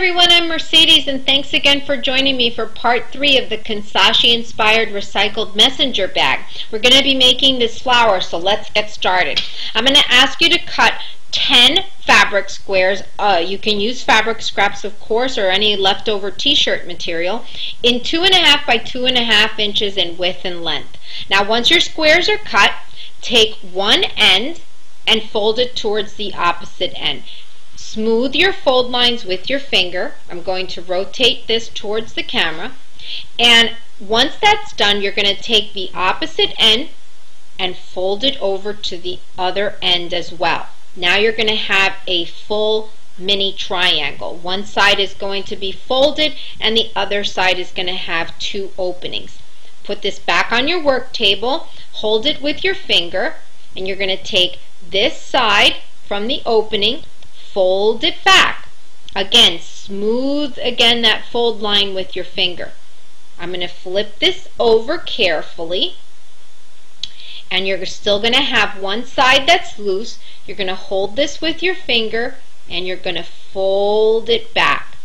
everyone, I'm Mercedes, and thanks again for joining me for part 3 of the Kansashi-inspired recycled messenger bag. We're going to be making this flower, so let's get started. I'm going to ask you to cut 10 fabric squares. You can use fabric scraps, of course, or any leftover t-shirt material, in 2.5 by 2.5 inches in width and length. Now, once your squares are cut, take one end and fold it towards the opposite end. Smooth your fold lines with your finger. I'm going to rotate this towards the camera. And once that's done, you're going to take the opposite end and fold it over to the other end as well. Now you're going to have a full mini triangle. One side is going to be folded and the other side is going to have 2 openings. Put this back on your work table, hold it with your finger, and you're going to take this side from the opening, fold it back. Again, smooth that fold line with your finger. I'm going to flip this over carefully, and you're still going to have one side that's loose. You're going to hold this with your finger and you're going to fold it back.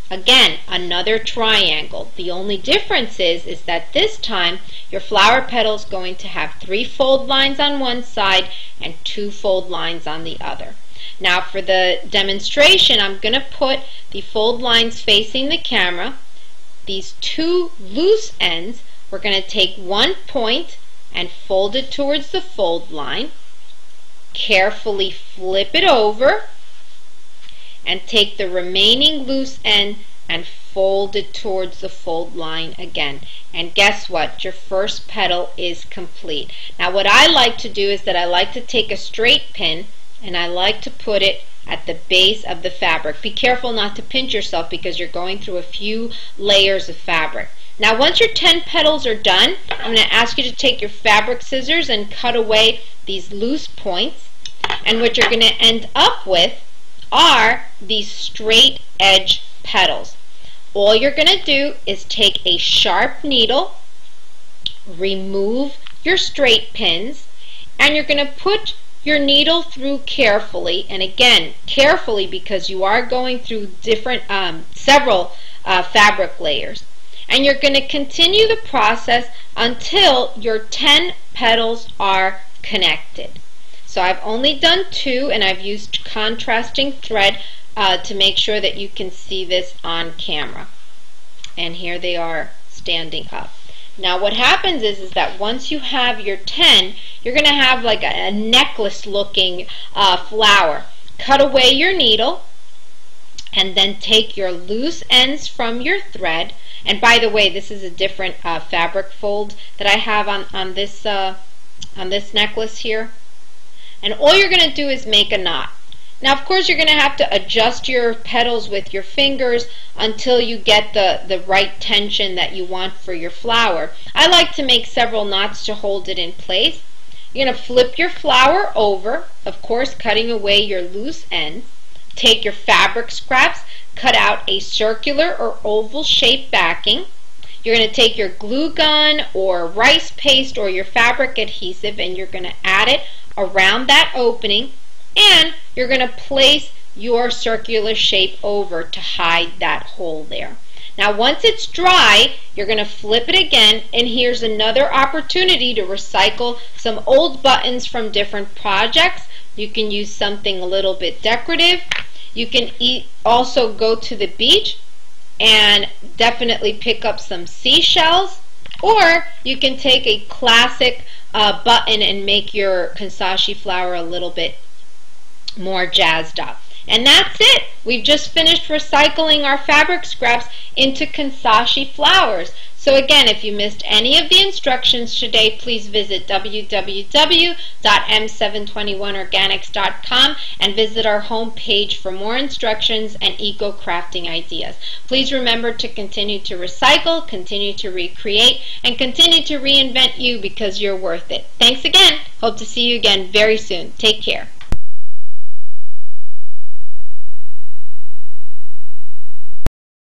Again, another triangle. The only difference is that this time your flower petal is going to have 3 fold lines on one side and 2 fold lines on the other. Now for the demonstration, I'm going to put the fold lines facing the camera. These 2 loose ends, we're going to take one point and fold it towards the fold line. Carefully flip it over and take the remaining loose end and fold it towards the fold line again. And guess what? Your first petal is complete. Now what I like to do is that I like to take a straight pin and I like to put it at the base of the fabric. Be careful not to pinch yourself because you're going through a few layers of fabric. Now once your 10 petals are done, I'm going to ask you to take your fabric scissors and cut away these loose points. And what you're going to end up with are these straight edge petals. All you're going to do is take a sharp needle, remove your straight pins, and you're going to put your needle through carefully, and again carefully because you are going through different several fabric layers, and you're going to continue the process until your 10 petals are connected. So I've only done 2 and I've used contrasting thread to make sure that you can see this on camera, and here they are standing up. Now what happens is that once you have your 10, you're going to have like a necklace looking flower. Cut away your needle and then take your loose ends from your thread. And by the way, this is a different fabric fold that I have on this necklace here. And all you're going to do is make a knot. Now of course you're going to have to adjust your petals with your fingers until you get the right tension that you want for your flower. I like to make several knots to hold it in place. You're going to flip your flower over, of course cutting away your loose ends. Take your fabric scraps, cut out a circular or oval shaped backing. You're going to take your glue gun or rice paste or your fabric adhesive and you're going to add it around that opening, and you're going to place your circular shape over to hide that hole there. Now once it's dry, you're going to flip it again, and here's another opportunity to recycle some old buttons from different projects. You can use something a little bit decorative. You can also go to the beach and definitely pick up some seashells, or you can take a classic button and make your Kansashi flower a little bit more jazzed up. And that's it. We've just finished recycling our fabric scraps into Kansashi flowers. So again, if you missed any of the instructions today, please visit www.m721organics.com and visit our home page for more instructions and eco-crafting ideas. Please remember to continue to recycle, continue to recreate, and continue to reinvent you because you're worth it. Thanks again. Hope to see you again very soon. Take care.